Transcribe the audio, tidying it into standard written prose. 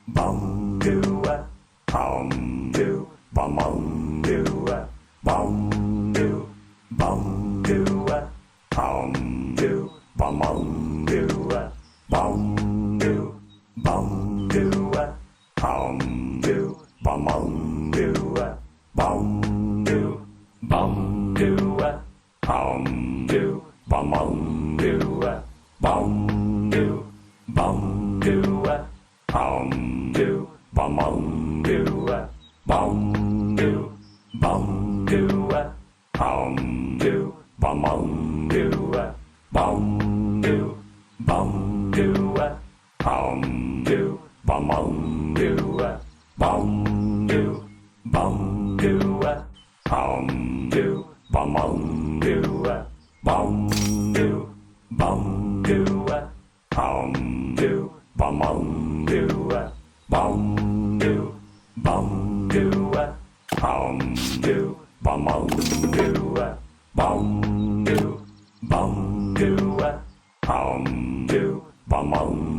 bum do hum do bum do bum do bum do hum do bum do bum do bum do hum do bum do bum do bum do hum do bum do bum do bum do hum do bum do bum do bum do hum do bum do bum do bum do hum do bum do bum do bum do hum do bum do bum do bum do hum do bum do bum do bum do hum do bum do bum do bum do hum do bum